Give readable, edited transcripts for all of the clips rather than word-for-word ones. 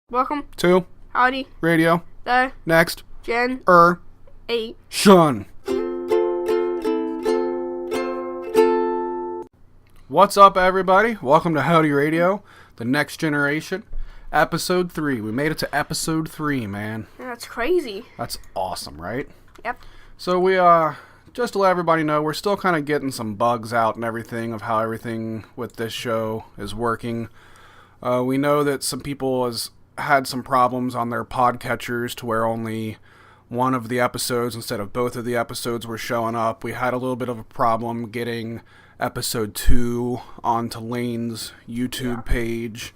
Welcome to Howdy Radio. The Next Gen 8 Shun. What's up, everybody? Welcome to Howdy Radio, the next generation, episode 3. We made it to episode 3, man. That's crazy. That's awesome, right? Yep. So we just to let everybody know, we're still kind of getting some bugs out and everything of how everything with this show is working. We know that some people has had some problems on their podcatchers to where only one of the episodes instead of both of the episodes were showing up. We had a little bit of a problem getting episode 2 onto Lane's YouTube page.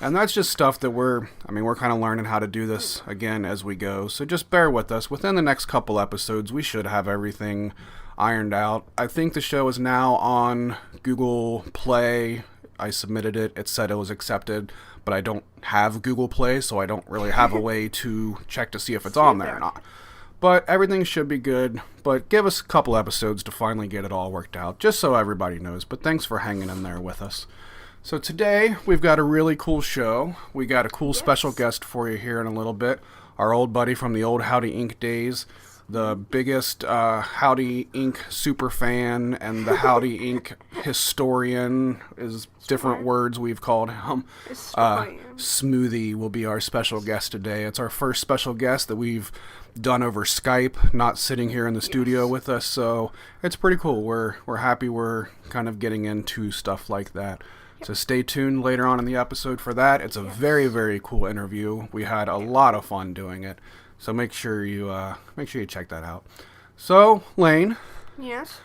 And that's just stuff that we're kind of learning how to do this again as we go. So just bear with us. Within the next couple episodes, we should have everything ironed out. I think the show is now on Google Play. I submitted it. It said it was accepted, but I don't have Google Play, so I don't really have a way to check to see if it's on there or not. But everything should be good. But give us a couple episodes to finally get it all worked out, just so everybody knows. But thanks for hanging in there with us. So today, we've got a really cool show. We got a cool special guest for you here in a little bit. Our old buddy from the old Howdy Inc. days. The biggest Howdy Inc. super fan and the Howdy Inc. historian is different words we've called him. Smoothie will be our special guest today. It's our first special guest that we've done over Skype, not sitting here in the studio with us, so it's pretty cool. We're happy we're kind of getting into stuff like that. So stay tuned later on in the episode for that. It's a very, very cool interview. We had a lot of fun doing it. So make sure you check that out. So, Lane. Yes?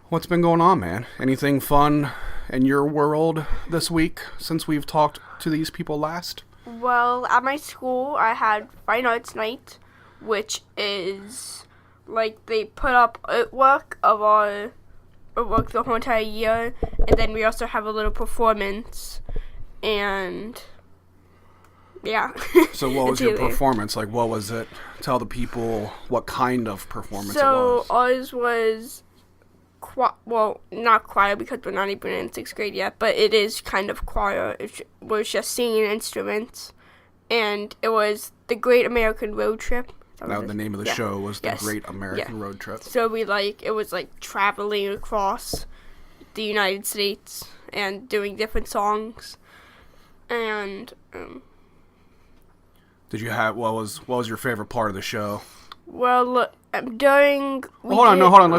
What's been going on, man? Anything fun in your world this week since we've talked to these people last? Well, at my school, I had Fine Arts Night, which is, like, they put up artwork of our artwork the whole entire year, and then we also have a little performance, and yeah. So what was your performance? Like, what was it? Tell the people what kind of performance it was. So ours was, not choir because we're not even in 6th grade yet, but it is kind of choir. It was just singing instruments, and it was the Great American Road Trip. Now the name of the show was the Great American Road Trip. So it was like traveling across the United States and doing different songs, and did you have what was your favorite part of the show? Well, during hold on.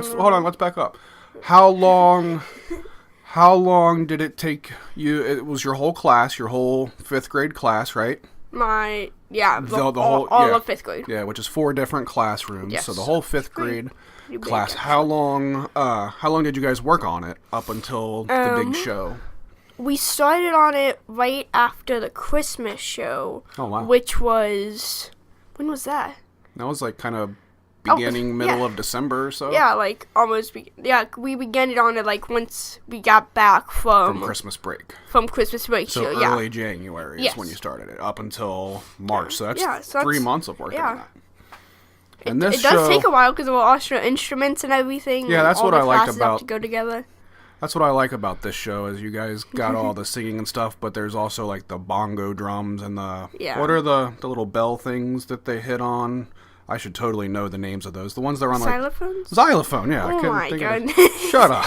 Let's back up. How long did it take you? It was your whole class, your whole 5th grade class, right? The whole of 5th grade. Yeah, which is 4 different classrooms. Yes. So the whole 5th grade class. How long did you guys work on it up until the big show? We started on it right after the Christmas show. Oh, wow. Which was, when was that? That was like kind of middle of December or so. Yeah, like almost. We began it on it like once we got back from Christmas break. From Christmas break. So early January is when you started it, up until March. So that's 3 months of work on that. And it does take a while because of all extra instruments and everything. Yeah, that's what I like about. Have to go together. That's what I like about this show is you guys got all the singing and stuff, but there's also like the bongo drums and what are the little bell things that they hit on? I should totally know the names of those. The ones that are on xylophones? Xylophone, yeah. Oh my god. Shut up.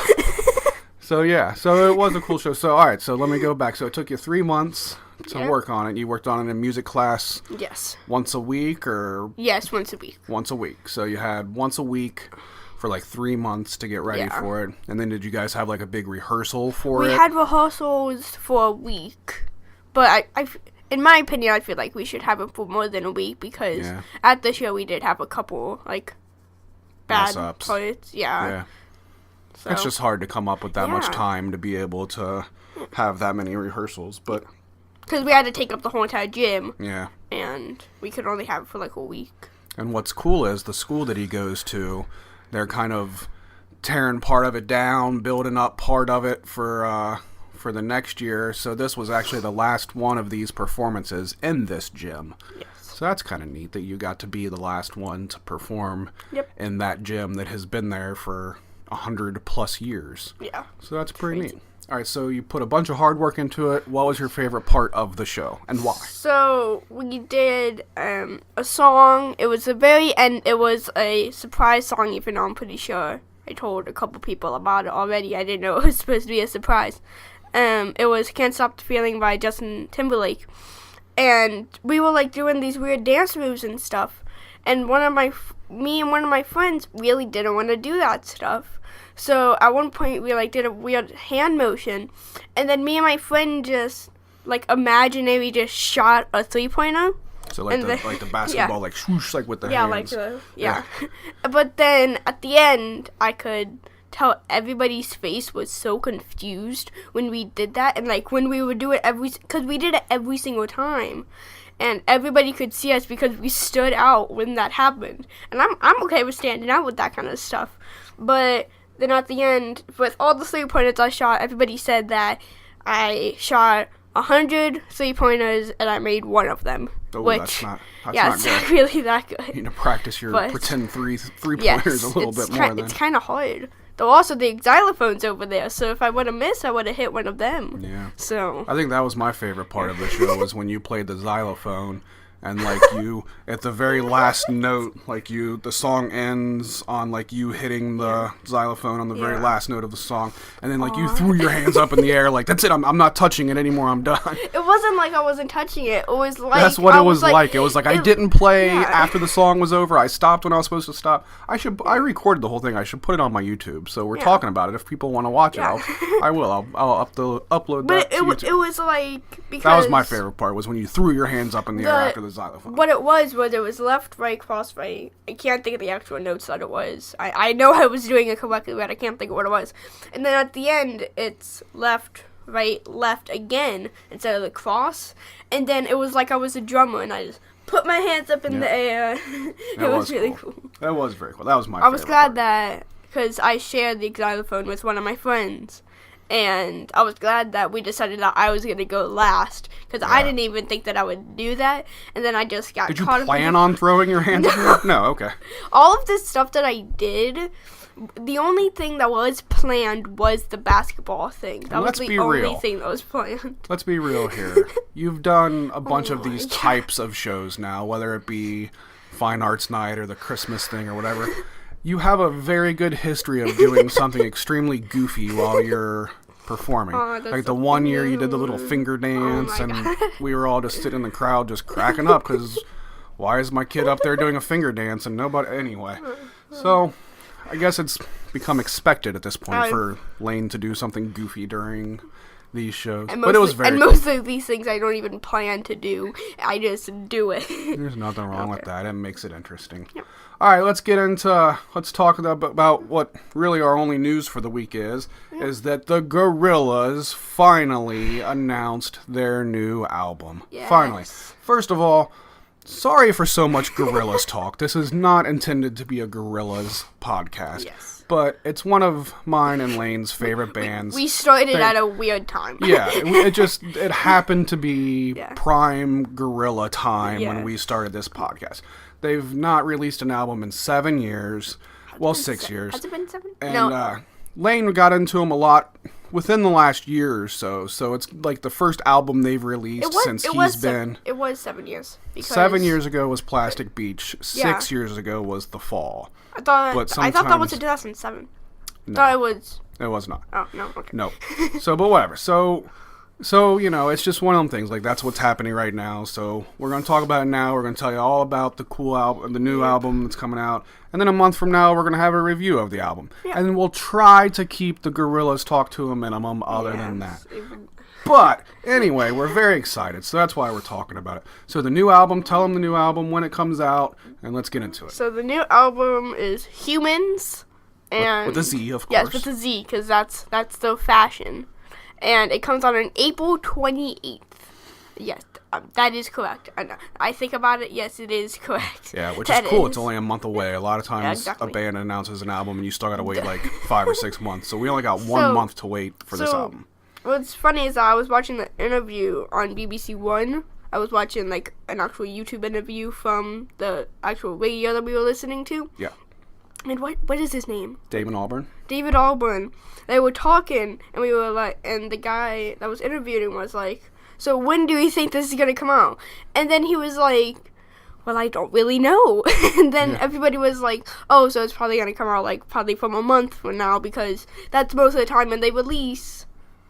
So it was a cool show. So all right, so let me go back. So it took you 3 months to work on it. You worked on it in music class. Yes. Once a week or? Yes, once a week. Once a week. So you had once a week for like 3 months to get ready for it. And then did you guys have like a big rehearsal for it? We had rehearsals for a week. But in my opinion, I feel like we should have it for more than a week because at the show we did have a couple like bad parts. Yeah. So. It's just hard to come up with that much time to be able to have that many rehearsals, but because we had to take up the whole entire gym. Yeah. And we could only have it for like a week. And what's cool is the school that he goes to, they're kind of tearing part of it down, building up part of it for the next year. So this was actually the last one of these performances in this gym. Yes. So that's kind of neat that you got to be the last one to perform in that gym that has been there for 100+ years. Yeah. So that's pretty neat. All right, so you put a bunch of hard work into it. What was your favorite part of the show, and why? So we did a song. It was the very end. It was a surprise song, even though I'm pretty sure I told a couple people about it already. I didn't know it was supposed to be a surprise. It was "Can't Stop the Feeling" by Justin Timberlake, and we were like doing these weird dance moves and stuff. And me and one of my friends really didn't want to do that stuff. So at one point we like did a weird hand motion, and then me and my friend just like imaginary just shot a 3-pointer. So like the basketball, like swoosh, like with the hands. Yeah. But then at the end, I could tell everybody's face was so confused when we did that, and like when we would do it because we did it every single time, and everybody could see us because we stood out when that happened. And I'm okay with standing out with that kind of stuff, but then at the end, with all the 3-pointers I shot, everybody said that I shot 100 3-pointers and I made one of them. Oh, which, that's not really that good. You need to practice your pretend three-pointers a little bit more. It's kind of hard. Though also the xylophone's over there, so if I would have missed, I would have hit one of them. Yeah. So I think that was my favorite part of the show was when you played the xylophone. And like you, at the very last note, like the song ends on like you hitting the xylophone on the very last note of the song, and then like you threw your hands up in the air, like that's it, I'm not touching it anymore, I'm done. It wasn't like I wasn't touching it. It was like that's what it was like. It was like I didn't play after the song was over. I stopped when I was supposed to stop. I recorded the whole thing. I should put it on my YouTube. So we're talking about it. If people want to watch it, I will. I'll upload that. But it was like because that was my favorite part was when you threw your hands up in the air after the xylophone. What it was left, right, cross, right. I can't think of the actual notes that it was. I know I was doing it correctly, but I can't think of what it was. And then at the end, it's left, right, left again instead of the cross. And then it was like I was a drummer, and I just put my hands up in the air. It was really cool. That was very cool. That was my favorite I was glad that, because I shared the xylophone with one of my friends. And I was glad that we decided that I was going to go last, because I didn't even think that I would do that, and then I just got Did you caught plan on throwing your hands up? No, okay. All of this stuff that I did, the only thing that was planned was the basketball thing. That was the only thing that was planned. Let's be real here. You've done a bunch of these types of shows now, whether it be Fine Arts Night or the Christmas thing or whatever. You have a very good history of doing something extremely goofy while you're performing. Like the one year you did the little finger dance, and we were all just sitting in the crowd just cracking up because why is my kid up there doing a finger dance and nobody anyway? So I guess it's become expected at this point for Lane to do something goofy during these shows. But it was very cool. Most of these things I don't even plan to do. I just do it. There's nothing wrong with that. It makes it interesting. Yep. All right, let's talk about what really our only news for the week is that the Gorillaz finally announced their new album. Yes. Finally. First of all, sorry for so much Gorillaz talk. This is not intended to be a Gorillaz podcast. Yes. But it's one of mine and Lane's favorite bands. We started at a weird time. Yeah, it happened to be prime Gorilla time when we started this podcast. They've not released an album in 7 years. Well, 6 years. Has it been 7? And No. Lane got into them a lot within the last year or so. So it's like the first album they've released since he's been. It was 7 years. 7 years ago was Plastic Beach. 6 years ago was The Fall. I thought that was in 2007. No, I thought it was. It was not. Oh, no, okay. No. But whatever. So, it's just one of them things. Like, that's what's happening right now. So, we're going to talk about it now. We're going to tell you all about the cool album, the new album that's coming out. And then a month from now, we're going to have a review of the album. Yeah. And we'll try to keep the Gorillaz talk to a minimum other than that. But, anyway, we're very excited. So, that's why we're talking about it. So, the new album, tell them the new album, when it comes out, and let's get into it. So, the new album is Humanz. And with a Z, of course. Yes, with a Z, because that's the fashion. And it comes out on April 28th. Yes, that is correct. I think about it, yes, it is correct. Yeah, which is cool. It's only a month away. A lot of times a band announces an album and you still got to wait like 5 or 6 months. So we only got 1 month to wait for this album. What's funny is that I was watching the interview on BBC One. I was watching like an actual YouTube interview from the actual radio that we were listening to. Yeah. And what is his name? David Albarn. David Albarn. They were talking, and we were like, and the guy that was interviewing was like, so when do you think this is gonna come out? And then he was like, well, I don't really know. And then everybody was like, oh, so it's probably gonna come out like probably from a month from now, because that's most of the time when they release,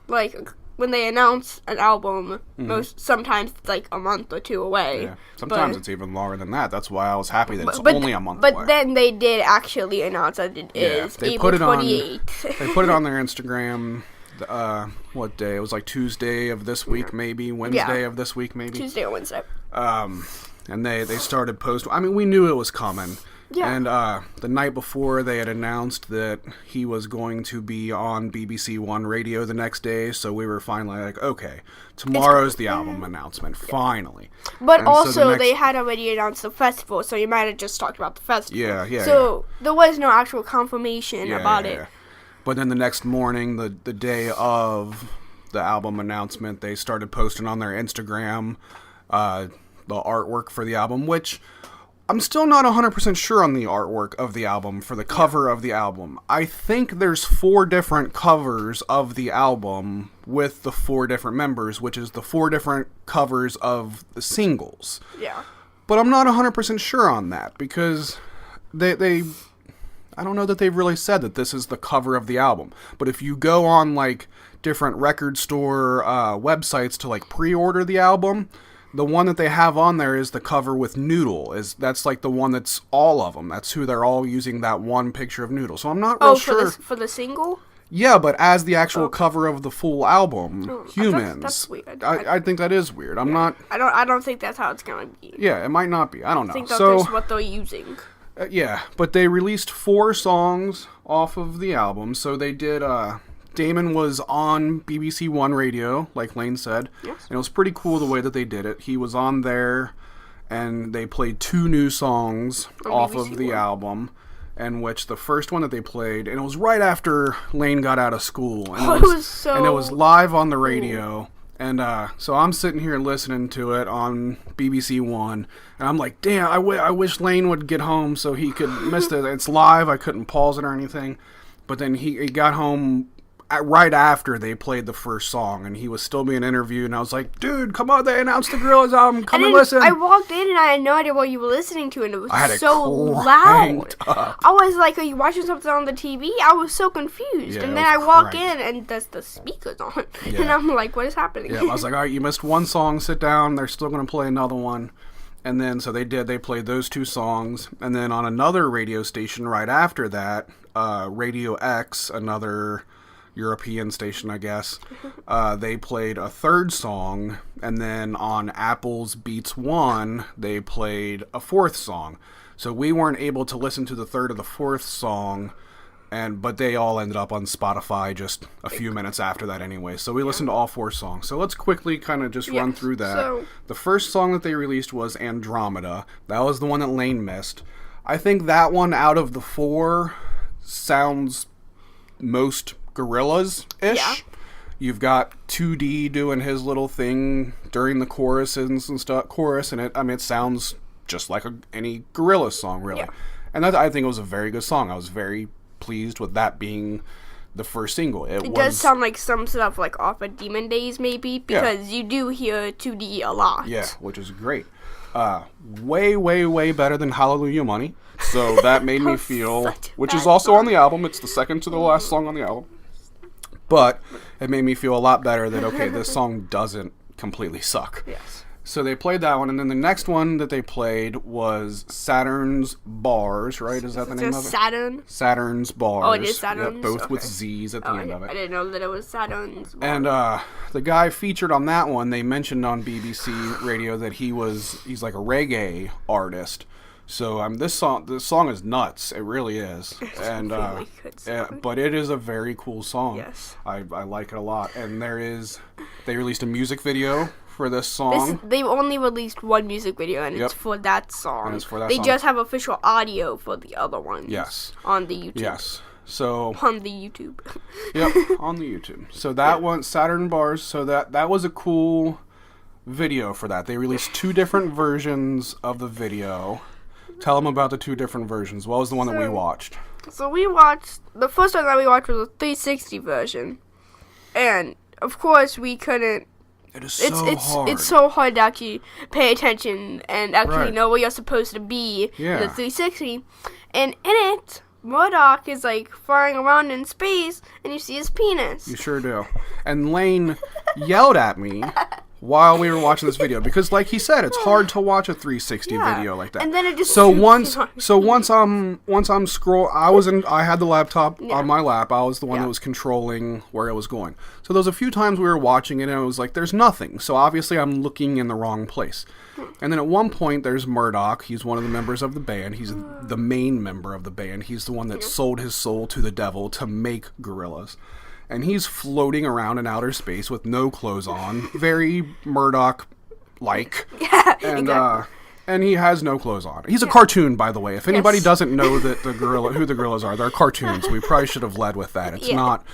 like when they announce an album. Sometimes it's like a month or two away. Yeah. Sometimes it's even longer than that. That's why I was happy that it's only a month away. But then they did actually announce that it is April 28th. They put it on their Instagram. What day? It was like Tuesday of this week, maybe Wednesday of this week, maybe Tuesday or Wednesday. And they started posting. I mean, we knew it was coming. Yeah. And the night before, they had announced that he was going to be on BBC One Radio the next day. So we were finally like, okay, tomorrow's the album announcement, finally. But and also, so they had already announced the festival, so you might have just talked about the festival. Yeah. So there was no actual confirmation about it. But then the next morning, the day of the album announcement, they started posting on their Instagram the artwork for the album, which I'm still not 100% sure on the artwork of the album for the cover of the album. I think there's 4 different covers of the album with the 4 different members, which is the 4 different covers of the singles. Yeah. But I'm not 100% sure on that, because they I don't know that they've really said that this is the cover of the album. But if you go on like different record store websites to like pre-order the album, the one that they have on there is the cover with Noodle. That's like the one that's all of them. That's who they're all using, that one picture of Noodle. So I'm not real sure. For the single? Yeah, but as the actual cover of the full album, Humanz. That's weird. I think that is weird. I'm not. I don't think that's how it's gonna be. Yeah, it might not be. I don't know. I think that's what they're using. Yeah, but they released 4 songs off of the album. So they did. Damon was on BBC One Radio, like Lane said. Yes. And it was pretty cool the way that they did it. He was on there, and they played 2 new songs off BBC of the One. album, in which the first one that they played, and it was right after Lane got out of school. And it was live on the radio. And so I'm sitting here listening to it on BBC One, and I'm like, damn, I wish Lane would get home so he could miss it. It's live. I couldn't pause it or anything. But then he got home right after they played the first song, and he was still being interviewed, and I was like, dude, come on, they announced the Gorillaz album, come and listen. I walked in, and I had no idea what you were listening to, and it was so loud. I was like, are you watching something on the TV? I was so confused. Yeah, and then I walk in, and there's the speakers on, Yeah. and I'm like, what is happening? Yeah, I was like, all right, you missed one song, sit down, they're still going to play another one. And then, so they played those 2 songs, and then on another radio station right after that, Radio X, another European station, I guess, they played a 3rd song, and then on Apple's Beats One, they played a 4th song. So we weren't able to listen to the 3rd or the 4th song, but they all ended up on Spotify just a few minutes after that anyway. So we listened to all 4 songs. So let's quickly kind of just run through that. So the first song that they released was Andromeda. That was the one that Lane missed. I think that one, out of the 4, sounds most Gorillaz-ish. Yeah. You've got 2D doing his little thing during the choruses and stuff. And it sounds just like any Gorillaz song, really. Yeah. And I think it was a very good song. I was very pleased with that being the first single. It does sound like some stuff like off of Demon Days, maybe, because you do hear 2D a lot. Yeah, which is great. Way, way, way better than Hallelujah Money. So that made me feel, which is also on the album. It's the second to the last song on the album. But it made me feel a lot better that, okay, this song doesn't completely suck. Yes. So they played that one, and then the next one that they played was Saturn's Bars, right? Is that the name of it? Saturn? Saturn's Bars. Oh, it is Saturn's? Yep, both with Okay. Z's at the end of it. I didn't know that it was Saturn's. And the guy featured on that one, they mentioned on BBC Radio that he's like a reggae artist. So this song is nuts. It really is. And really good song. but it is a very cool song. Yes. I like it a lot. And they released a music video for this song. They've only released one music video, and it's for that song. And it's for that they song. just have official audio for the other ones. Yes. On the YouTube. Yes. So On the YouTube. yep, on the YouTube. So that one, Saturn Bars, so that was a cool video for that. They released 2 different versions of the video. Tell them about the two different versions. What was the one that we watched? So we watched, the first one that we watched was a 360 version. And, of course, we couldn't. It is so hard. It's so hard to actually pay attention and actually know where you're supposed to be in the 360. And in it, Murdoch is like flying around in space, and you see his penis. You sure do. And Lane yelled at me while we were watching this video because, like he said, it's hard to watch a 360 video like that. And then it just once I'm I had the laptop on my lap. I was the one that was controlling where it was going. So there was a few times we were watching it and it was like there's nothing. So obviously I'm looking in the wrong place. And then at one point there's Murdoch. He's one of the members of the band. He's the main member of the band. He's the one that sold his soul to the devil to make Gorillaz. And he's floating around in outer space with no clothes on, very Murdoch-like. Yeah, and exactly. And he has no clothes on. He's a cartoon, by the way. If anybody doesn't know that who the Gorillaz are, they're cartoons. We probably should have led with that. It's not.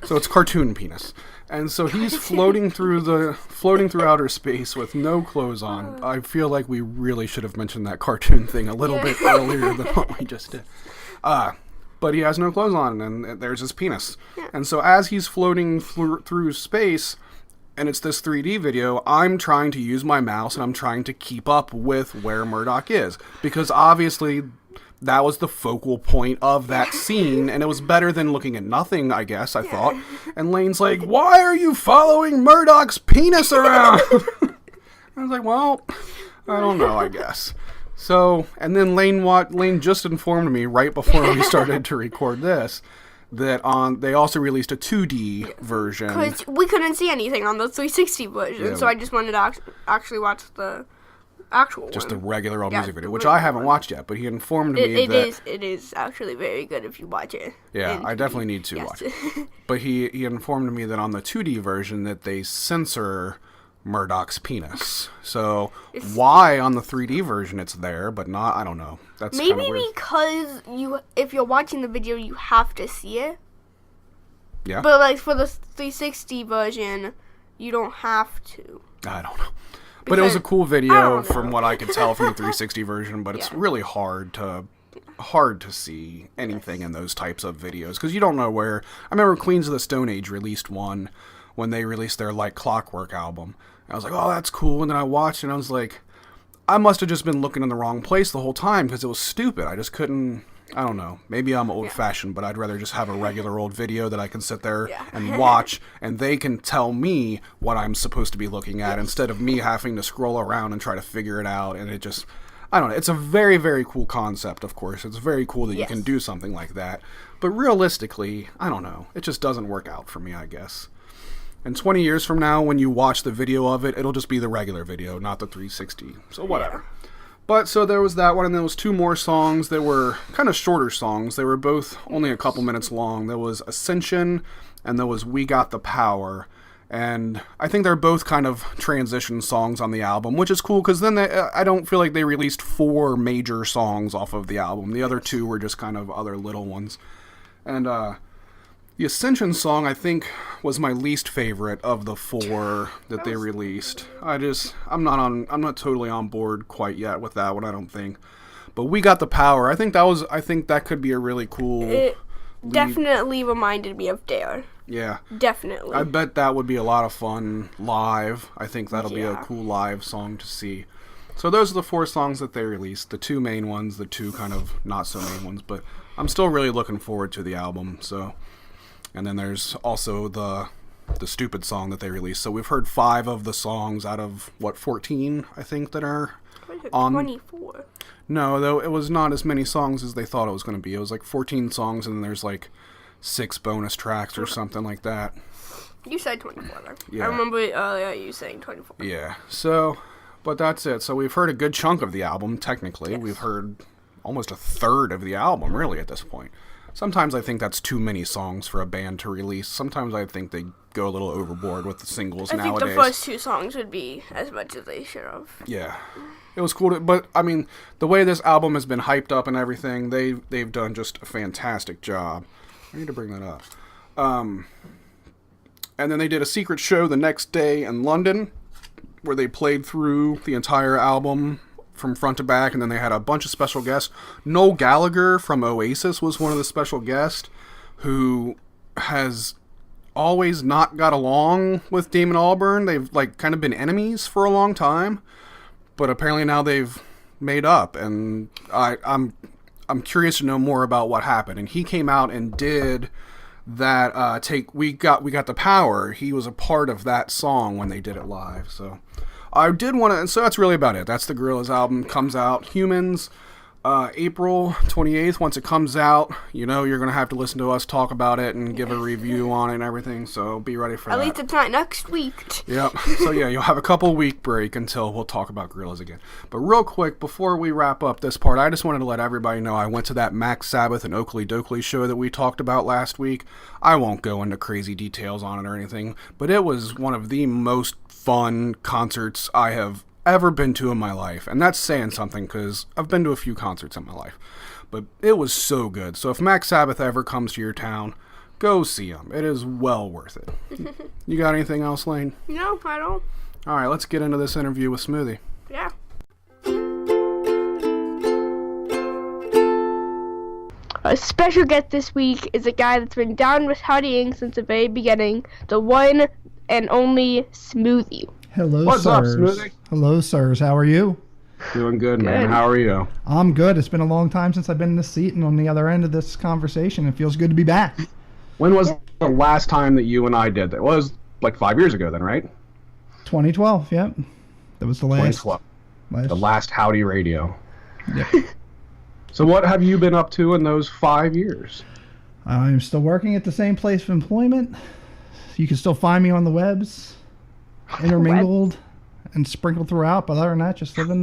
So it's cartoon penis. And so he's floating through outer space with no clothes on. I feel like we really should have mentioned that cartoon thing a little bit earlier than what we just did. But he has no clothes on, and there's his penis. Yeah. And so as he's floating through space, and it's this 3D video, I'm trying to use my mouse, and I'm trying to keep up with where Murdoch is. Because obviously, that was the focal point of that scene, and it was better than looking at nothing, I guess, I thought. And Lane's like, why are you following Murdoch's penis around? I was like, well, I don't know, I guess. So, and then Lane just informed me right before we started to record this that they also released a 2D version. Because we couldn't see anything on the 360 version, so I just wanted to actually watch the actual just one. the regular old music video, which I haven't watched yet, but he informed me that... It is actually very good if you watch it. Yeah, I definitely need to watch it. But he informed me that on the 2D version that they censor Murdoch's penis. So why on the 3D version it's there, but not, I don't know. That's maybe because if you're watching the video, you have to see it. Yeah. But like for the 360 version, you don't have to. I don't know. But it was a cool video from what I could tell from the 360 version, but it's really hard to see anything in those types of videos because you don't know where. I remember Queens of the Stone Age released one when they released their Like Clockwork album. I was like, oh, that's cool. And then I watched and I was like, I must have just been looking in the wrong place the whole time because it was stupid. I just couldn't, I don't know. Maybe I'm old-fashioned, but I'd rather just have a regular old video that I can sit there and watch, and they can tell me what I'm supposed to be looking at instead of me having to scroll around and try to figure it out. And it just, I don't know. It's a very, very cool concept, of course. It's very cool that you can do something like that. But realistically, I don't know. It just doesn't work out for me, I guess. And 20 years from now, when you watch the video of it, it'll just be the regular video, not the 360. So whatever. But so there was that one, and there was two more songs that were kind of shorter songs. They were both only a couple minutes long. There was Ascension, and there was We Got the Power. And I think they're both kind of transition songs on the album, which is cool, because then I don't feel like they released 4 major songs off of the album. The other 2 were just kind of other little ones. And, the Ascension song, I think, was my least favorite of the 4 that they released. I'm not totally on board quite yet with that one, I don't think. But We Got the Power, I think that could be a really cool... It definitely reminded me of Dare. Yeah. Definitely. I bet that would be a lot of fun live. I think that'll be a cool live song to see. So those are the 4 songs that they released. The 2 main ones, the 2 kind of not so main ones. But I'm still really looking forward to the album, so... And then there's also the stupid song that they released. So we've heard 5 of the songs out of, 14, I think, that are on... 24. No, though it was not as many songs as they thought it was going to be. It was like 14 songs, and then there's like 6 bonus tracks or something like that. You said 24, though. Yeah. I remember earlier you saying 24. Yeah, so... But that's it. So we've heard a good chunk of the album, technically. Yes. We've heard almost a third of the album, really, at this point. Sometimes I think that's too many songs for a band to release. Sometimes I think they go a little overboard with the singles nowadays. I think the first 2 songs would be as much as they should have. Yeah. It was cool, but, I mean, the way this album has been hyped up and everything, they've done just a fantastic job. I need to bring that up. And then they did a secret show the next day in London, where they played through the entire album from front to back, and then they had a bunch of special guests. Noel Gallagher from Oasis was one of the special guests, who has always not got along with Damon Albarn. They've like kind of been enemies for a long time, but apparently now they've made up, and I'm curious to know more about what happened. And he came out and did that we got the power. He was a part of that song when they did it live. So I did want to, and so that's really about it. That's the Gorillaz album. Comes out Humanz April 28th. Once it comes out, you're going to have to listen to us talk about it and give a review on it and everything, so be ready for that. At least it's not next week. Yep. So yeah, you'll have a couple week break until we'll talk about Gorillaz again. But real quick, before we wrap up this part, I just wanted to let everybody know I went to that Max Sabbath and Oakley Dokley show that we talked about last week. I won't go into crazy details on it or anything, but it was one of the most fun concerts I have ever been to in my life, and that's saying something because I've been to a few concerts in my life, but it was so good. So if Max Sabbath ever comes to your town, go see him. It is well worth it. You got anything else, Lane? No, I don't. All right, let's get into this interview with Smoothie. Yeah. A special guest this week is a guy that's been down with Howdy since the very beginning, the one and only Smoothie. Hello, What's up, sirs. Smoothie? Hello, sirs. How are you? Doing good, man. How are you? I'm good. It's been a long time since I've been in this seat and on the other end of this conversation. It feels good to be back. When was the last time that you and I did that? It was like 5 years ago then, right? 2012, yep. That was the last. 2012. The last Howdy Radio. Yep. So what have you been up to in those 5 years? I'm still working at the same place of employment. You can still find me on the webs, intermingled and sprinkled throughout. But other than that, just living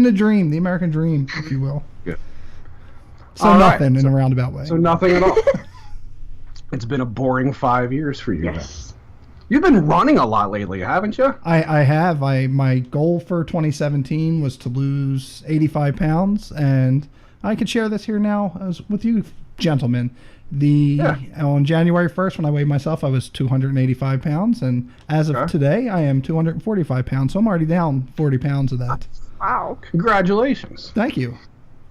the dream, the American dream, if you will. Good. So all nothing right. in a roundabout way. So nothing at all. It's been a boring 5 years for you. Yes. Then. You've been running a lot lately, haven't you? I have. My goal for 2017 was to lose 85 pounds, and I could share this here now with you gentlemen. On January 1st, when I weighed myself, I was 285 pounds, and as of today, I am 245 pounds, so I'm already down 40 pounds of that. Wow. Congratulations. Thank you.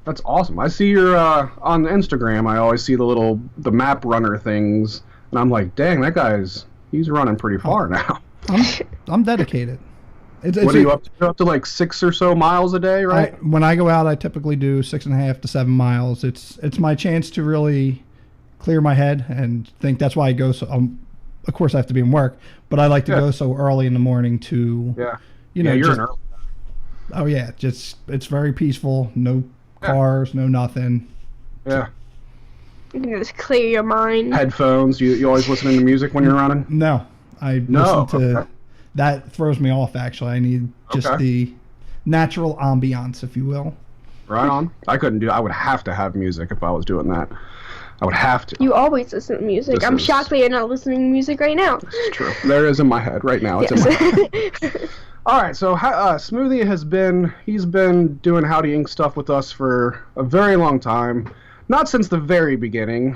That's awesome. I see your, on Instagram, I always see the map runner things, and I'm like, dang, he's running pretty far now. I'm dedicated. What are you up to? You're up to like 6 or so miles a day, right? When I go out, I typically do 6.5 to 7 miles. It's my chance to really clear my head and think. That's why I go so. Of course, I have to be in work, but I like to go so early in the morning to. Yeah. You're an early. Oh yeah, it's very peaceful. No cars, no nothing. Yeah. You can just clear your mind. Headphones. You always listening to music when you're running? No, listen to. That throws me off. Actually, I need just the natural ambiance, if you will. Right on. I would have to have music if I was doing that. I would have to. You always listen to music. I'm shocked that you're not listening to music right now. It's true. There is in my head right now. It's in my head. All right, so Smoothie he's been doing Howdy Inc. stuff with us for a very long time. Not since the very beginning.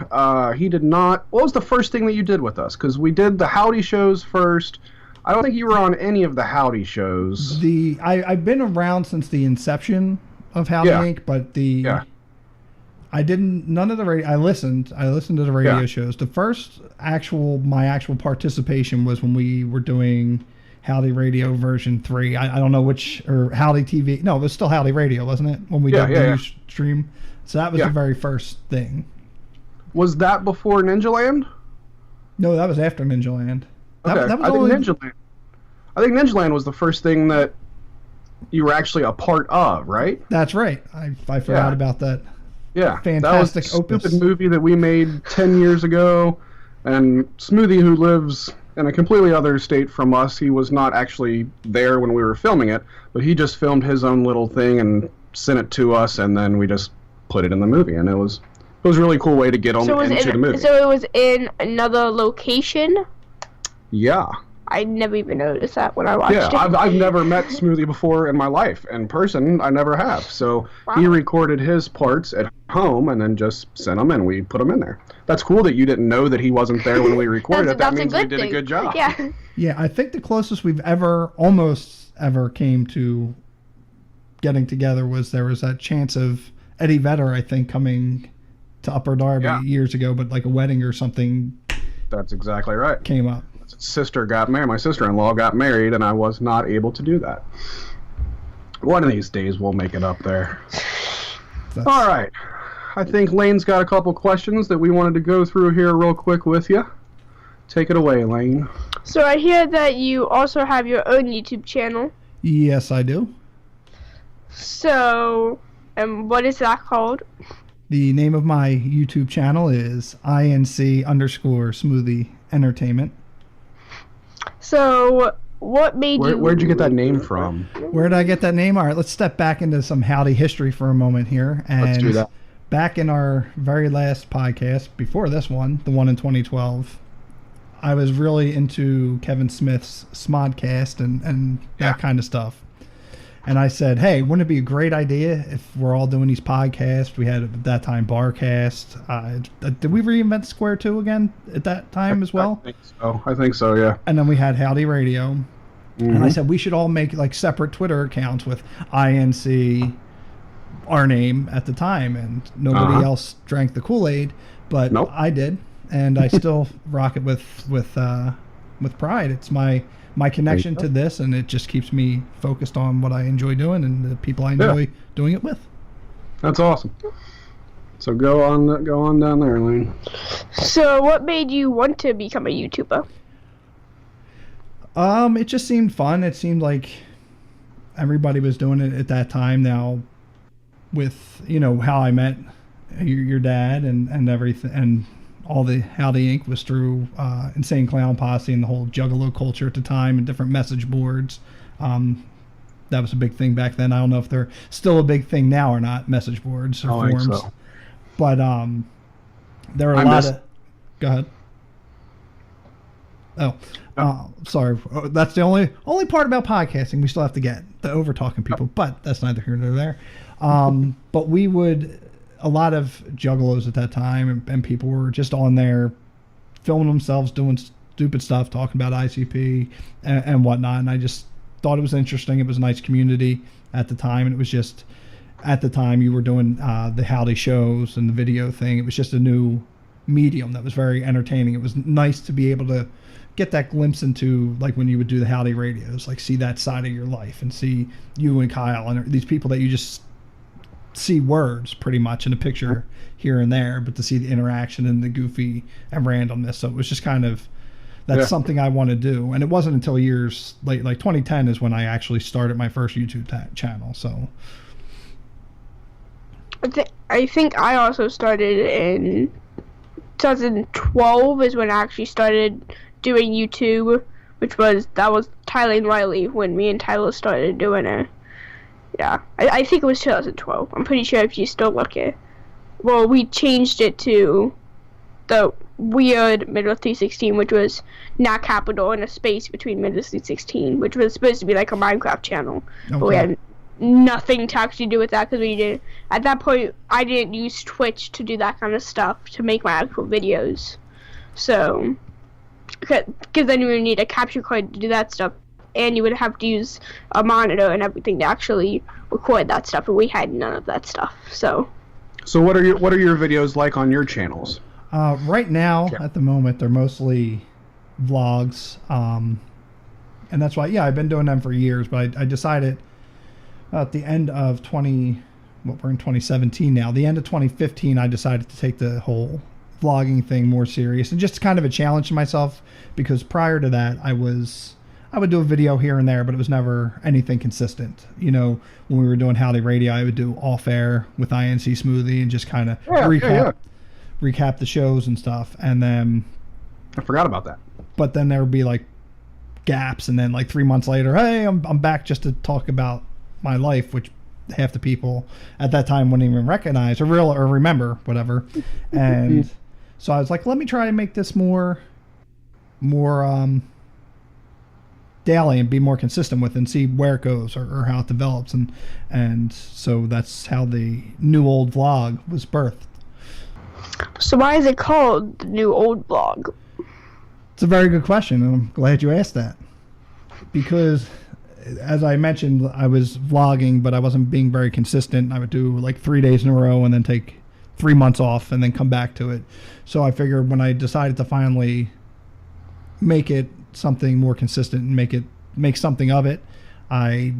He did not. What was the first thing that you did with us? Because we did the Howdy shows first. I don't think you were on any of the Howdy shows. I've been around since the inception of Howdy Inc., but I didn't. None of the radio. I listened to the radio shows. The first my actual participation was when we were doing Howdy Radio version 3. I don't know which, or Howdy TV. No, it was still Howdy Radio, wasn't it? When we did the new stream. So that was the very first thing. Was that before Ninja Land? No, that was after Ninja Land. Okay. I think Ninja Land was the first thing that you were actually a part of, right? That's right. I forgot about that. Yeah, fantastic that was a opus. Stupid movie that we made 10 years ago, and Smoothie, who lives in a completely other state from us, he was not actually there when we were filming it, but he just filmed his own little thing and sent it to us, and then we just put it in the movie, and it was a really cool way to get into the movie. So it was in another location? Yeah. I never even noticed that when I watched it. Yeah, I've never met Smoothie before in my life. In person, I never have. So he recorded his parts at home and then just sent them, and we put them in there. That's cool that you didn't know that he wasn't there when we recorded it. That means we did a good job. Yeah, I think the closest we've almost ever came to getting together was there was that chance of Eddie Vedder, I think, coming to Upper Darby years ago, but like a wedding or something. That's exactly right. Came up. Sister got married. My sister-in-law got married, and I was not able to do that. One of these days, we'll make it up there. All right. I think Lane's got a couple questions that we wanted to go through here real quick with you. Take it away, Lane. So I hear that you also have your own YouTube channel. Yes, I do. So, what is that called? The name of my YouTube channel is INC_Smoothie Entertainment. So, what made you... Where'd you get that name from? Where did I get that name? All right, let's step back into some Howdy history for a moment here. And let's do that. Back in our very last podcast, before this one, the one in 2012, I was really into Kevin Smith's Smodcast and that kind of stuff. And I said, hey, wouldn't it be a great idea if we're all doing these podcasts? We had, at that time, Barcast. Did we reinvent Square 2 again at that time as well? I think so, yeah. And then we had Howdy Radio. Mm-hmm. And I said, we should all make like separate Twitter accounts with INC, our name at the time. And nobody else drank the Kool-Aid, but I did. And I still rock it with pride. It's my connection to this, and it just keeps me focused on what I enjoy doing and the people I enjoy doing it with. That's awesome. So go on down there, Lane. So what made you want to become a YouTuber? It just seemed fun. It seemed like everybody was doing it at that time. Now, with how I met your dad and everything, and all the Howdy Inc. was through Insane Clown Posse and the whole Juggalo culture at the time and different message boards. That was a big thing back then. I don't know if they're still a big thing now or not, message boards or forums. Think so. But there were a lot of... Go ahead. Sorry. That's the only part about podcasting we still have to get, the over-talking people, but that's neither here nor there. But we would... A lot of juggalos at that time, and people were just on there filming themselves doing stupid stuff, talking about ICP and whatnot. And I just thought it was interesting. It was a nice community at the time, and it was just at the time you were doing the Howdy shows and the video thing. It was just a new medium that was very entertaining. It was nice to be able to get that glimpse into, like, when you would do the Howdy radios, like see that side of your life and see you and Kyle and these people that you just see words pretty much in a picture here and there, but to see the interaction and the goofy and randomness. So it was just kind of, that's something I want to do. And it wasn't until years late, like 2010 is when I actually started my first YouTube channel. So I think I also started in 2012 is when I actually started doing YouTube, that was Tyler and Riley when me and Tyler started doing it. Yeah, I think it was 2012. I'm pretty sure if you still look it. Well, we changed it to the weird Middle 316, which was not capital and a space between Middle 316, which was supposed to be like a Minecraft channel. Okay. But we had nothing to actually do with that because we didn't. At that point, I didn't use Twitch to do that kind of stuff to make my actual videos. So, because then you would need a capture card to do that stuff. And you would have to use a monitor and everything to actually record that stuff, and we had none of that stuff. So what are your videos like on your channels? Right now, at the moment, they're mostly vlogs, and that's why I've been doing them for years. But I decided at the end of we're in 2017 now. The end of 2015, I decided to take the whole vlogging thing more serious and just kind of a challenge to myself, because prior to that, I would do a video here and there, but it was never anything consistent. When we were doing Howdy Radio, I would do off air with INC Smoothie and just kind of recap the shows and stuff. And then I forgot about that. But then there would be like gaps, and then like 3 months later, hey, I'm back just to talk about my life, which half the people at that time wouldn't even recognize or remember, whatever. And so I was like, let me try and make this more daily and be more consistent with and see where it goes or how it develops, and so that's how the New Old Vlog was birthed. So why is it called the New Old Vlog? It's a very good question, and I'm glad you asked that, because as I mentioned, I was vlogging, but I wasn't being very consistent. I would do like 3 days in a row and then take 3 months off and then come back to it. So I figured when I decided to finally make it something more consistent and make something of it, I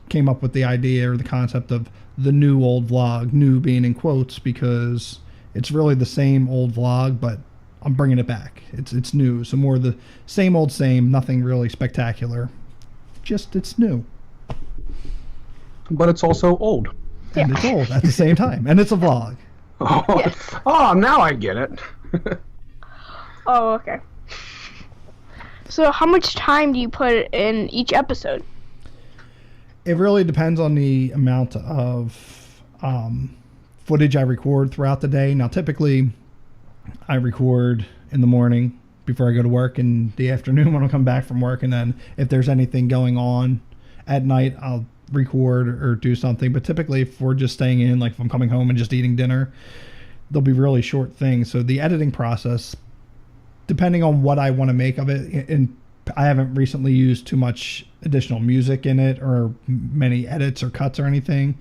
came up with the idea or the concept of the new old vlog, new being in quotes, because it's really the same old vlog, but I'm bringing it back. It's new, so more the same old same, nothing really spectacular. Just it's new. But it's also old. And it's old at the same time, and it's a vlog. Oh, Yes. oh, now I get it. Oh, okay. So how much time do you put in each episode? It really depends on the amount of footage I record throughout the day. Now, typically, I record in the morning before I go to work, and the afternoon when I come back from work, and then if there's anything going on at night, I'll record or do something. But typically, if we're just staying in, like if I'm coming home and just eating dinner, they'll be really short things. So the editing process, depending on what I want to make of it, and I haven't recently used too much additional music in it or many edits or cuts or anything.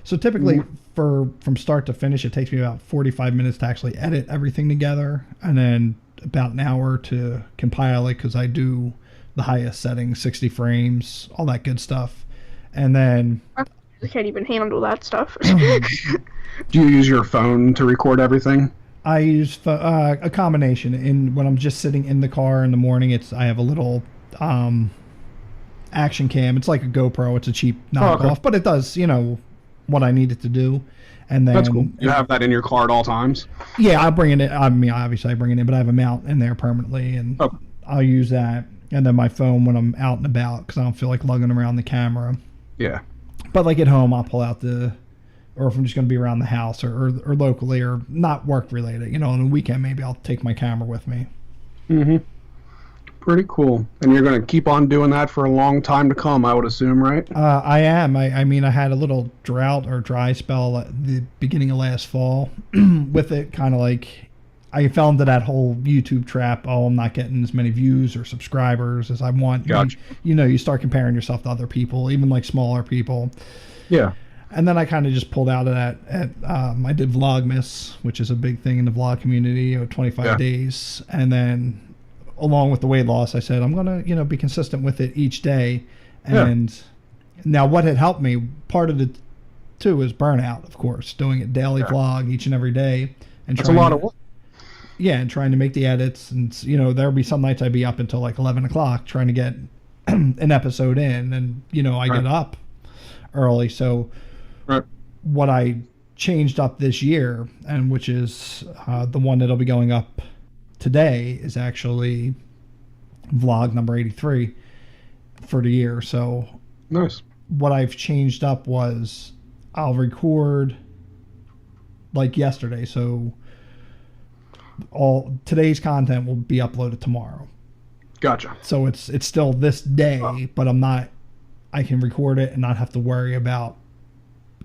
So typically from start to finish, it takes me about 45 minutes to actually edit everything together, and then about an hour to compile it, because I do the highest settings, 60 frames, all that good stuff. And then I can't even handle that stuff. Do you use your phone to record everything? I use a combination. When I'm just sitting in the car in the morning, I have a little action cam. It's like a GoPro. It's a cheap knockoff, but it does what I need it to do. And then That's cool. You have that in your car at all times? Yeah, I'll bring it in. I mean, obviously I bring it in, but I have a mount in there permanently, and I'll use that. And then my phone when I'm out and about, because I don't feel like lugging around the camera. Yeah. But like at home, I'll pull out or if I'm just going to be around the house or locally or not work related, on the weekend, maybe I'll take my camera with me. Mm-hmm. Pretty cool. And you're going to keep on doing that for a long time to come, I would assume, right? I am. I mean, I had a little drought or dry spell at the beginning of last fall with it, kind of like I fell into that whole YouTube trap. Oh, I'm not getting as many views or subscribers as I want. Gotcha. You start comparing yourself to other people, even like smaller people. Yeah. And then I kind of just pulled out of that. I did Vlogmas, which is a big thing in the vlog community, 25 days. And then along with the weight loss, I said, I'm going to, be consistent with it each day. And now what had helped me, part of it too, is burnout, of course, doing it daily vlog each and every day. And that's a lot of work. Yeah, and trying to make the edits. And, there'll be some nights I'd be up until like 11 o'clock trying to get an episode in. And, I get up early. So what I changed up this year, and which is the one that'll be going up today, is actually vlog number 83 for the year. So nice. What I've changed up was I'll record like yesterday. So all today's content will be uploaded tomorrow. Gotcha. So it's still this day, but I can record it and not have to worry about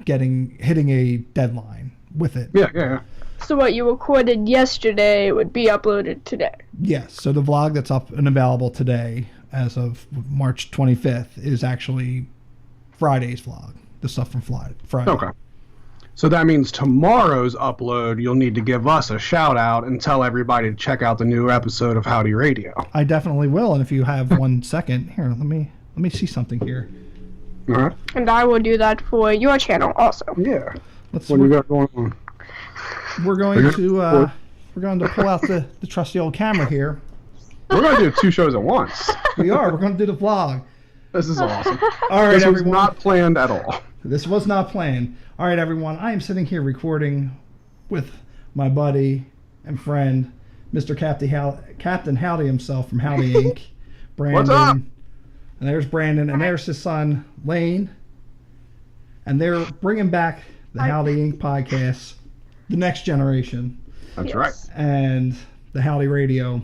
hitting a deadline with it. Yeah. So what you recorded yesterday would be uploaded today? Yes. So the vlog that's up and available today, as of March 25th, is actually Friday's vlog. The stuff from Friday. Okay. So that means tomorrow's upload, you'll need to give us a shout out and tell everybody to check out the new episode of Howdy Radio. I definitely will. And if you have 1 second, here, let me see something here. All right. And I will do that for your channel also. Yeah. What do you got going on? We're going to pull out the trusty old camera here. We're going to do 2 shows at once. We are. We're going to do the vlog. This is awesome. All right, this everyone. was not planned at all. This was not planned. All right, everyone. I am sitting here recording with my buddy and friend, Mr. Captain Howdy himself from Howdy Inc. Brandon. What's up? And there's Brandon, and there's his son, Lane. And they're bringing back the Howdy Inc. podcast, the next generation. That's right. And the Howdy Radio.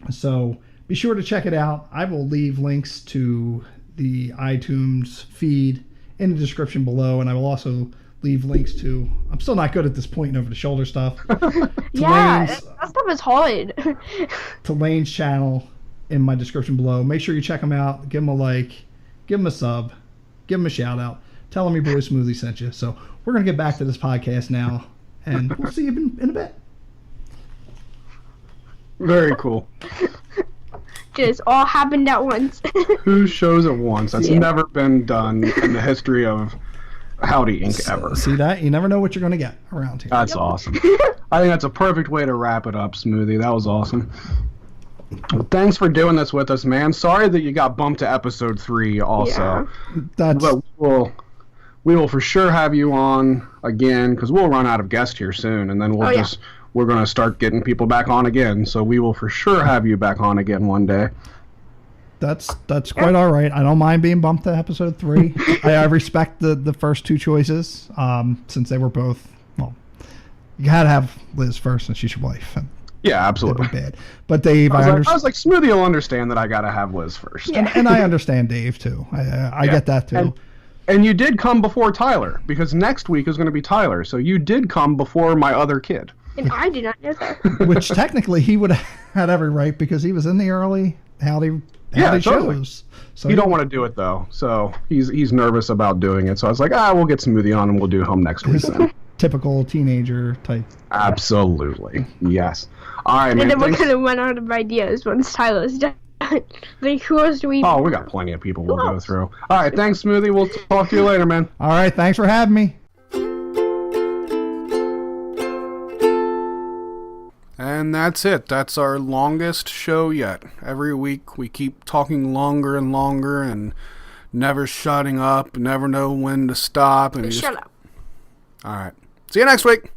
So be sure to check it out. I will leave links to the iTunes feed in the description below, and I will also leave links to, I'm still not good at this pointing over the shoulder stuff. That stuff is hard. To Lane's channel in my description below. Make sure you check him out, give him a like, give him a sub, give him a shout out, tell him your boy Smoothie sent you. So we're going to get back to this podcast now, and we'll see you in a bit. Very cool. Just all happened at once. 2 shows at once. That's never been done in the history of Howdy Inc. ever. See that? You never know what you're going to get around here. That's awesome. I think that's a perfect way to wrap it up, Smoothie. That was awesome. Well, thanks for doing this with us, man. Sorry that you got bumped to episode 3 also. Yeah. But we will for sure have you on again, because we'll run out of guests here soon, and then we're going to start getting people back on again. So we will for sure have you back on again one day. That's quite all right. I don't mind being bumped to episode 3. I respect the first 2 choices, since they were both, well, you gotta have Liz first since she's your wife. And yeah, absolutely. Bad. But Dave, I was like, Smoothie will understand that I gotta have Liz first. Yeah. And I understand Dave too. I get that too. And you did come before Tyler, because next week is going to be Tyler. So you did come before my other kid. And I did not know that. Which technically he would have had every right, because he was in the early Howdy totally. shows. So you don't want to do it though, so he's nervous about doing it. So I was like, we'll get Smoothie on and we'll do him next week then. Typical teenager type. Absolutely, yes. All right, man. And then we're gonna run out of ideas once Tyler's done. Like, who else do we? Oh, we got plenty of people we'll go through. All right, thanks, Smoothie. We'll talk to you later, man. All right, thanks for having me. And that's it. That's our longest show yet. Every week we keep talking longer and longer and never shutting up, never know when to stop. And Shut up. All right. See you next week.